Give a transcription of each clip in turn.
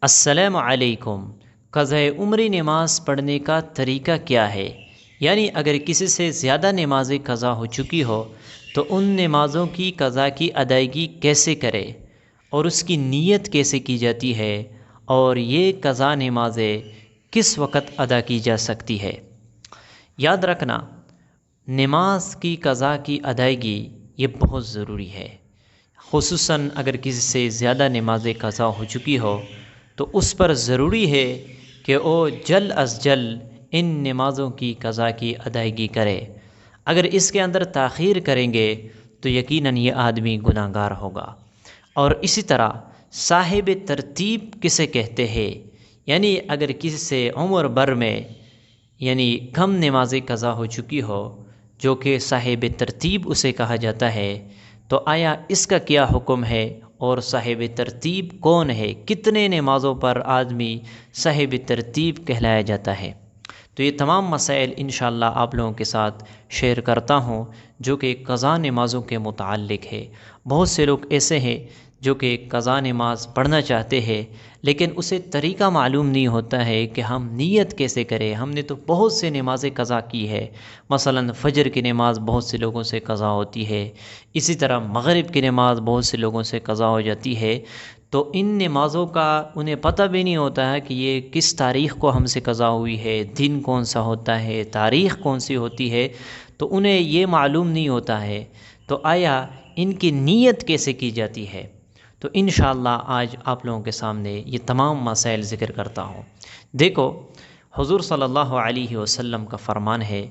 السلام علیکم۔ قضاء عمری نماز پڑھنے کا طریقہ کیا ہے؟ یعنی اگر کسی سے زیادہ نمازیں قضا ہو چکی ہو تو ان نمازوں کی قضا کی ادائیگی کیسے کرے اور اس کی نیت کیسے کی جاتی ہے، اور یہ قضا نمازیں کس وقت ادا کی جا سکتی ہے؟ یاد رکھنا، نماز کی قضا کی ادائیگی یہ بہت ضروری ہے، خصوصاً اگر کسی سے زیادہ نمازیں قضا ہو چکی ہو تو اس پر ضروری ہے کہ وہ جلد از جلد ان نمازوں کی قضا کی ادائیگی کرے۔ اگر اس کے اندر تاخیر کریں گے تو یقیناً یہ آدمی گناہ گار ہوگا۔ اور اسی طرح صاحب ترتیب کسے کہتے ہیں؟ یعنی اگر کسی سے عمر بھر میں کم نمازیں قضا ہو چکی ہو، جو کہ صاحب ترتیب اسے کہا جاتا ہے، تو آیا اس کا کیا حکم ہے، اور صاحب ترتیب کون ہے؟ کتنے نمازوں پر آدمی صاحب ترتیب کہلایا جاتا ہے؟ تو یہ تمام مسائل انشاءاللہ آپ لوگوں کے ساتھ شیئر کرتا ہوں، جو کہ قضا نمازوں کے متعلق ہے۔ بہت سے لوگ ایسے ہیں جو کہ قضا نماز پڑھنا چاہتے ہیں، لیکن اسے طریقہ معلوم نہیں ہوتا ہے کہ ہم نیت کیسے کریں۔ ہم نے تو بہت سے نمازیں قضا کی ہے، مثلا فجر کی نماز بہت سے لوگوں سے قضا ہوتی ہے، اسی طرح مغرب کی نماز بہت سے لوگوں سے قضا ہو جاتی ہے۔ تو ان نمازوں کا انہیں پتہ بھی نہیں ہوتا ہے کہ یہ کس تاریخ کو ہم سے قضا ہوئی ہے، دن کون سا ہوتا ہے، تاریخ کون سی ہوتی ہے، تو انہیں یہ معلوم نہیں ہوتا ہے۔ تو آیا ان کی نیت کیسے کی جاتی ہے؟ تو انشاءاللہ آج آپ لوگوں کے سامنے یہ تمام مسائل ذکر کرتا ہوں۔ دیکھو، حضور صلی اللہ علیہ وسلم کا فرمان ہے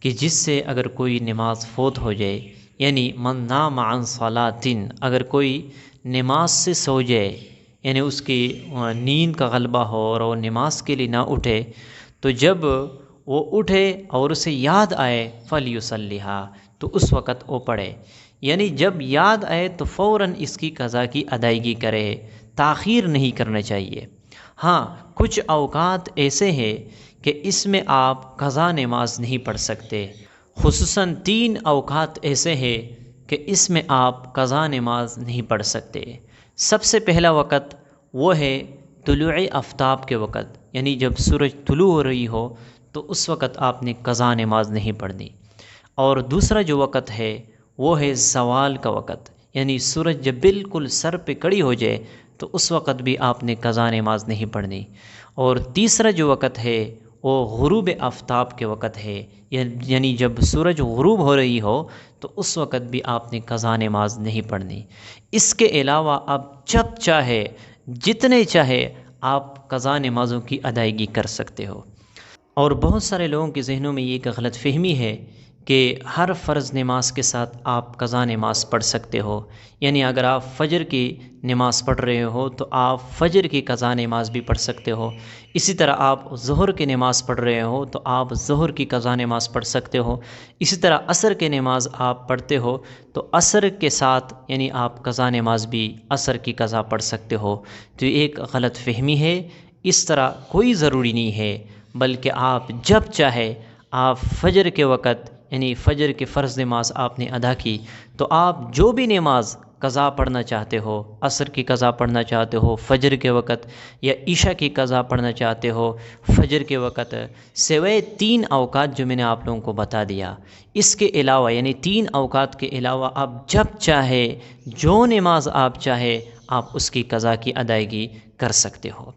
کہ جس سے اگر کوئی نماز فوت ہو جائے، یعنی من نام عن صلاۃ، اگر کوئی نماز سے سو جائے، یعنی اس کی نیند کا غلبہ ہو اور وہ نماز کے لیے نہ اٹھے، تو جب وہ اٹھے اور اسے یاد آئے فلیصلیھا، تو اس وقت وہ پڑھے۔ یعنی جب یاد آئے تو فوراً اس کی قضا کی ادائیگی کرے، تاخیر نہیں کرنا چاہیے۔ ہاں، کچھ اوقات ایسے ہیں کہ اس میں آپ قضا نماز نہیں پڑھ سکتے، خصوصاً 3 اوقات ایسے ہیں کہ اس میں آپ قضا نماز نہیں پڑھ سکتے۔ سب سے پہلا وقت وہ ہے طلوع آفتاب کے وقت، یعنی جب سورج طلوع ہو رہی ہو تو اس وقت آپ نے قضا نماز نہیں پڑھنی۔ اور دوسرا جو وقت ہے وہ ہے زوال کا وقت، یعنی سورج جب بالکل سر پہ کھڑی ہو جائے تو اس وقت بھی آپ نے قضا نماز نہیں پڑھنی۔ اور تیسرا جو وقت ہے وہ غروب آفتاب کے وقت ہے، یعنی جب سورج غروب ہو رہی ہو تو اس وقت بھی آپ نے قضا نماز نہیں پڑھنی۔ اس کے علاوہ آپ جب چاہے، جتنے چاہے، آپ قضا نمازوں کی ادائیگی کر سکتے ہو۔ اور بہت سارے لوگوں کے ذہنوں میں یہ ایک غلط فہمی ہے کہ ہر فرض نماز کے ساتھ آپ قضا نماز پڑھ سکتے ہو۔ یعنی اگر آپ فجر کی نماز پڑھ رہے ہو تو آپ فجر کی قضا نماز بھی پڑھ سکتے ہو، اسی طرح آپ ظہر کی نماز پڑھ رہے ہو تو آپ ظہر کی قضا نماز پڑھ سکتے ہو، اسی طرح عصر کی نماز آپ پڑھتے ہو تو عصر کے ساتھ یعنی آپ قضا نماز بھی عصر کی قضا پڑھ سکتے ہو۔ تو یہ ایک غلط فہمی ہے، اس طرح کوئی ضروری نہیں ہے، بلکہ آپ جب چاہے، آپ فجر کے وقت یعنی فجر کی فرض نماز آپ نے ادا کی تو آپ جو بھی نماز قضا پڑھنا چاہتے ہو، عصر کی قضا پڑھنا چاہتے ہو فجر کے وقت، یا عشاء کی قضا پڑھنا چاہتے ہو فجر کے وقت، سوائے 3 اوقات جو میں نے آپ لوگوں کو بتا دیا، اس کے علاوہ یعنی 3 اوقات کے علاوہ آپ جب چاہے، جو نماز آپ چاہے، آپ اس کی قضا کی ادائیگی کر سکتے ہو۔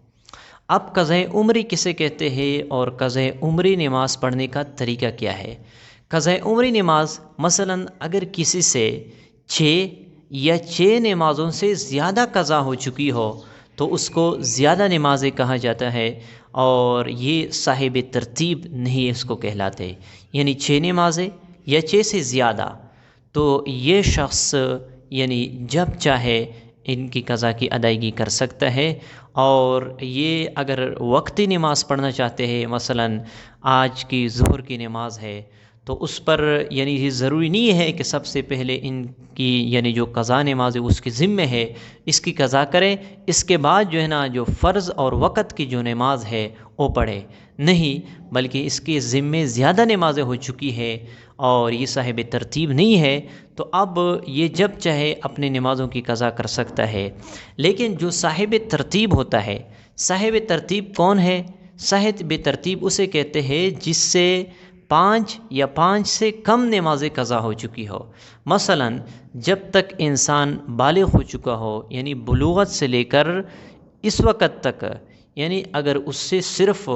اب قضاء عمری کسے کہتے ہیں اور قضاء عمری نماز پڑھنے کا طریقہ کیا ہے؟ قضاء عمری نماز مثلاً اگر کسی سے 6 نمازوں سے زیادہ قضا ہو چکی ہو تو اس کو زیادہ نمازیں کہا جاتا ہے، اور یہ صاحب ترتیب نہیں اس کو کہلاتے۔ یعنی 6 نمازیں یا 6 سے زیادہ، تو یہ شخص یعنی جب چاہے ان کی قضا کی ادائیگی کر سکتا ہے۔ اور یہ اگر وقتی نماز پڑھنا چاہتے ہیں، مثلاً آج کی ظہر کی نماز ہے تو اس پر یعنی یہ ضروری نہیں ہے کہ سب سے پہلے ان کی یعنی جو قضا نماز ہے اس کی ذمہ ہے، اس کی قضا کریں، اس کے بعد جو ہے نا جو فرض اور وقت کی جو نماز ہے وہ پڑھے، نہیں، بلکہ اس کے ذمے زیادہ نمازیں ہو چکی ہے اور یہ صاحب ترتیب نہیں ہے، تو اب یہ جب چاہے اپنی نمازوں کی قضا کر سکتا ہے۔ لیکن جو صاحب ترتیب ہوتا ہے، صاحب ترتیب کون ہے؟ صاحب ترتیب اسے کہتے ہیں جس سے 5 یا 5 سے کم نمازیں قضا ہو چکی ہو۔ مثلا جب تک انسان بالغ ہو چکا ہو، یعنی بلوغت سے لے کر اس وقت تک، یعنی اگر اس سے صرف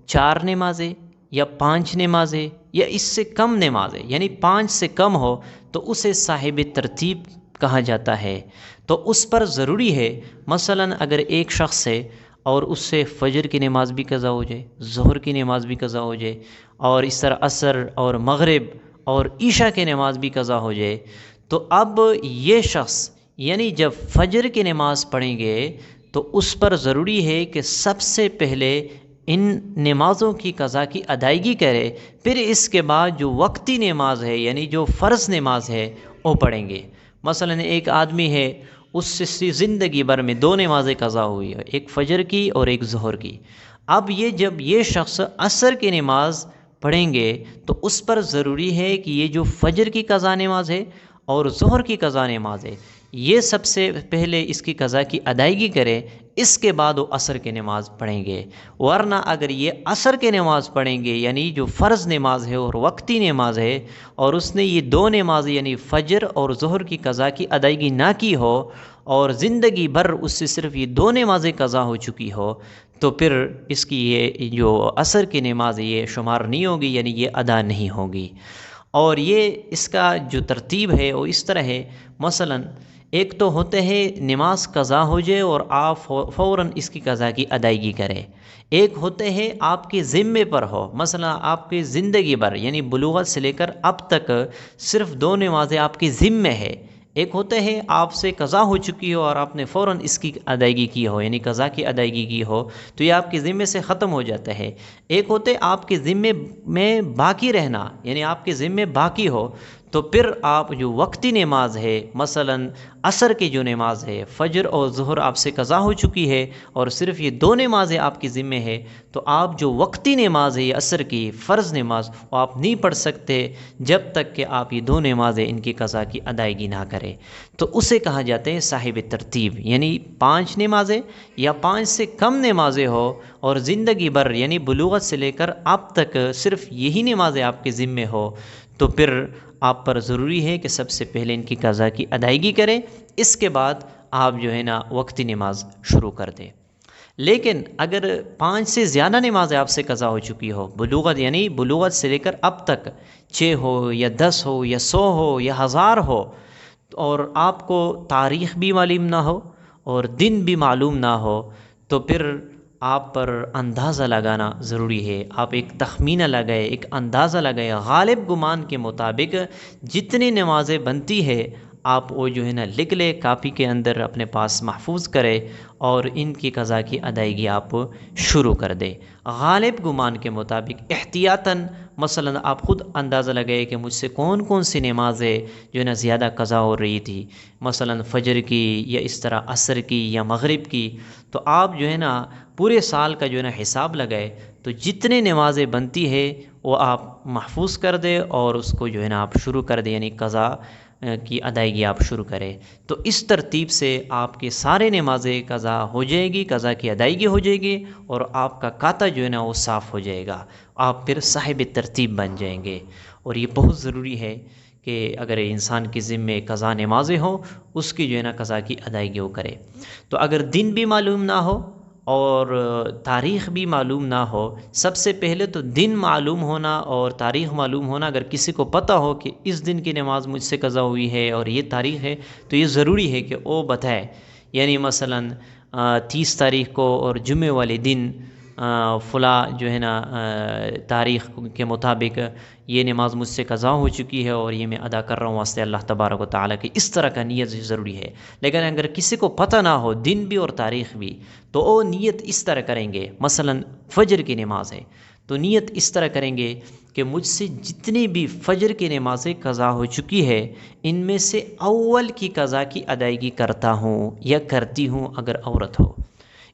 4 نمازیں یا 5 نمازیں یا اس سے کم نمازیں، یعنی 5 سے کم ہو، تو اسے صاحب ترتیب کہا جاتا ہے۔ تو اس پر ضروری ہے، مثلا اگر ایک شخص ہے اور اس سے فجر کی نماز بھی قضا ہو جائے، ظہر کی نماز بھی قضا ہو جائے، اور اس طرح عصر اور مغرب اور عشاء کی نماز بھی قضا ہو جائے، تو اب یہ شخص یعنی جب فجر کی نماز پڑھیں گے تو اس پر ضروری ہے کہ سب سے پہلے ان نمازوں کی قضا کی ادائیگی کرے، پھر اس کے بعد جو وقتی نماز ہے یعنی جو فرض نماز ہے وہ پڑھیں گے۔ مثلا ایک آدمی ہے، اس سے زندگی بھر میں 2 نمازیں قضا ہوئی ہے، ایک فجر کی اور ایک ظہر کی۔ اب جب یہ شخص عصر کی نماز پڑھیں گے تو اس پر ضروری ہے کہ یہ جو فجر کی قضا نماز ہے اور ظہر کی قضا نماز ہے، یہ سب سے پہلے اس کی قضا کی ادائیگی کرے، اس کے بعد وہ عصر کی نماز پڑھیں گے۔ ورنہ اگر یہ عصر کی نماز پڑھیں گے یعنی جو فرض نماز ہے اور وقتی نماز ہے، اور اس نے یہ 2 نماز یعنی فجر اور ظہر کی قضا کی ادائیگی نہ کی ہو اور زندگی بھر اس سے صرف یہ 2 نمازیں قضا ہو چکی ہو، تو پھر اس کی یہ جو عصر کی نماز ہے یہ شمار نہیں ہوگی، یعنی یہ ادا نہیں ہوگی۔ اور یہ اس کا جو ترتیب ہے وہ اس طرح ہے، مثلا ایک تو ہوتے ہیں نماز قضا ہو جائے اور آپ فوراً اس کی قضا کی ادائیگی کریں، ایک ہوتے ہیں آپ کے ذمے پر ہو، مثلا آپ کی زندگی بھر یعنی بلوغت سے لے کر اب تک صرف 2 نمازیں آپ کے ذمے ہے، ایک ہوتے ہیں آپ سے قضا ہو چکی ہو اور آپ نے فوراً اس کی ادائیگی کی ہو، یعنی قضا کی ادائیگی کی ہو تو یہ آپ کے ذمے سے ختم ہو جاتا ہے، ایک ہوتے آپ کے ذمے میں باقی رہنا، یعنی آپ کے ذمے باقی ہو تو پھر آپ جو وقتی نماز ہے، مثلا عصر کی جو نماز ہے، فجر اور ظہر آپ سے قضا ہو چکی ہے اور صرف یہ 2 نمازیں آپ کے ذمے ہے، تو آپ جو وقتی نماز ہے یہ عصر کی فرض نماز وہ آپ نہیں پڑھ سکتے جب تک کہ آپ یہ 2 نمازیں ان کی قضا کی ادائیگی نہ کریں، تو اسے کہا جاتا ہے صاحب ترتیب۔ یعنی 5 نمازیں یا 5 سے کم نمازیں ہو اور زندگی بھر یعنی بلوغت سے لے کر اب تک صرف یہی نمازیں آپ کے ذمے ہو، تو پھر آپ پر ضروری ہے کہ سب سے پہلے ان کی قضا کی ادائیگی کریں، اس کے بعد آپ جو ہے نا وقتی نماز شروع کر دیں۔ لیکن اگر 5 سے زیادہ نمازیں آپ سے قضا ہو چکی ہو، بلوغت یعنی بلوغت سے لے کر اب تک 6 ہو یا 10 ہو یا 100 ہو یا 1000 ہو، اور آپ کو تاریخ بھی معلوم نہ ہو اور دن بھی معلوم نہ ہو، تو پھر آپ پر اندازہ لگانا ضروری ہے، آپ ایک تخمینہ لگائے، ایک اندازہ لگائے، غالب گمان کے مطابق جتنی نمازیں بنتی ہے آپ وہ جو ہے نا لکھ لے، کاپی کے اندر اپنے پاس محفوظ کرے اور ان کی قضا کی ادائیگی آپ شروع کر دے غالب گمان کے مطابق احتیاطاً۔ مثلا آپ خود اندازہ لگائے کہ مجھ سے کون کون سی نمازیں جو ہے نا زیادہ قضا ہو رہی تھی، مثلا فجر کی یا اس طرح عصر کی یا مغرب کی، تو آپ جو ہے نا پورے سال کا جو ہے نا حساب لگائے، تو جتنے نمازیں بنتی ہے وہ آپ محفوظ کر دے اور اس کو جو ہے نا آپ شروع کر دیں، یعنی قضا کی ادائیگی آپ شروع کریں، تو اس ترتیب سے آپ کے سارے نمازیں قضا ہو جائے گی، قضا کی ادائیگی ہو جائے گی اور آپ کا کھاتا جو ہے نا وہ صاف ہو جائے گا، آپ پھر صاحب ترتیب بن جائیں گے۔ اور یہ بہت ضروری ہے کہ اگر انسان کے ذمے قضا نمازیں ہوں اس کی جو ہے نا قضا کی ادائیگی وہ کرے۔ تو اگر دن بھی معلوم نہ ہو اور تاریخ بھی معلوم نہ ہو، سب سے پہلے تو دن معلوم ہونا اور تاریخ معلوم ہونا، اگر کسی کو پتہ ہو کہ اس دن کی نماز مجھ سے قضا ہوئی ہے اور یہ تاریخ ہے تو یہ ضروری ہے کہ وہ بتائے، یعنی مثلا 30 تاریخ کو اور جمعے والے دن فلاں جو ہے نا تاریخ کے مطابق یہ نماز مجھ سے قضا ہو چکی ہے اور یہ میں ادا کر رہا ہوں واسطے اللہ تبارک و تعالیٰ کی، اس طرح کا نیت ضروری ہے۔ لیکن اگر کسی کو پتہ نہ ہو دن بھی اور تاریخ بھی تو وہ نیت اس طرح کریں گے، مثلا فجر کی نماز ہے تو نیت اس طرح کریں گے کہ مجھ سے جتنی بھی فجر کی نمازیں قضا ہو چکی ہے ان میں سے اول کی قضا کی ادائیگی کرتا ہوں یا کرتی ہوں اگر عورت ہو۔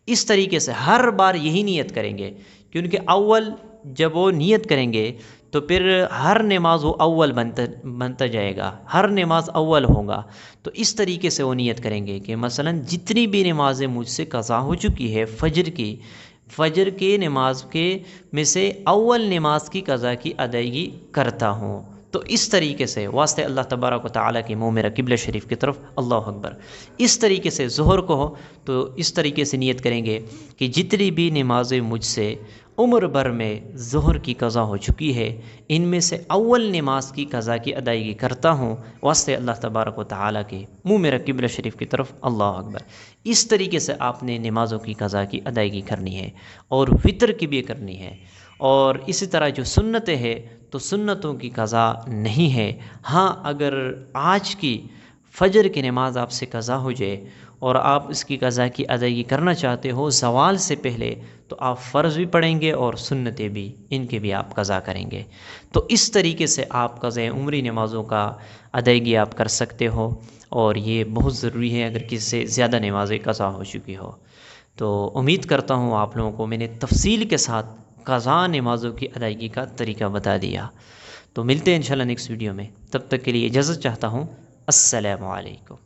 اس طریقے سے ہر بار یہی نیت کریں گے، کیونکہ اول جب وہ نیت کریں گے تو پھر ہر نماز وہ اول بنتا جائے گا، ہر نماز اول ہوگا۔ تو اس طریقے سے وہ نیت کریں گے کہ مثلا جتنی بھی نمازیں مجھ سے قضا ہو چکی ہے فجر کی نماز کے میں سے اول نماز کی قضا کی ادائیگی کرتا ہوں۔ تو اس طریقے سے واسطے اللہ تبارک و تعالیٰ کی منہ میرا قبلہ شریف کی طرف، اللہ اکبر، اس طریقے سے ظہر کو ہو تو اس طریقے سے نیت کریں گے کہ جتنی بھی نمازیں مجھ سے عمر بھر میں ظہر کی قضا ہو چکی ہے، ان میں سے اول نماز کی قضا کی ادائیگی کرتا ہوں واسطے اللہ تبارک و تعالیٰ کے، منہ میرا قبلہ شریف کی طرف، اللہ اکبر۔ اس طریقے سے آپ نے نمازوں کی قضا کی ادائیگی کرنی ہے اور وطر کی بھی کرنی ہے۔ اور اسی طرح جو سنتیں ہیں تو سنتوں کی قضا نہیں ہے۔ ہاں اگر آج کی فجر کی نماز آپ سے قضا ہو جائے اور آپ اس کی قضا کی ادائیگی کرنا چاہتے ہو زوال سے پہلے، تو آپ فرض بھی پڑھیں گے اور سنتیں بھی، ان کے بھی آپ قضا کریں گے۔ تو اس طریقے سے آپ قضا عمری نمازوں کا ادائیگی آپ کر سکتے ہو، اور یہ بہت ضروری ہے اگر کسی سے زیادہ نمازیں قضا ہو چکی ہو۔ تو امید کرتا ہوں آپ لوگوں کو میں نے تفصیل کے ساتھ قضا نمازوں کی ادائیگی کا طریقہ بتا دیا۔ تو ملتے ہیں انشاءاللہ نیکسٹ ویڈیو میں، تب تک کے لیے اجازت چاہتا ہوں، السلام علیکم۔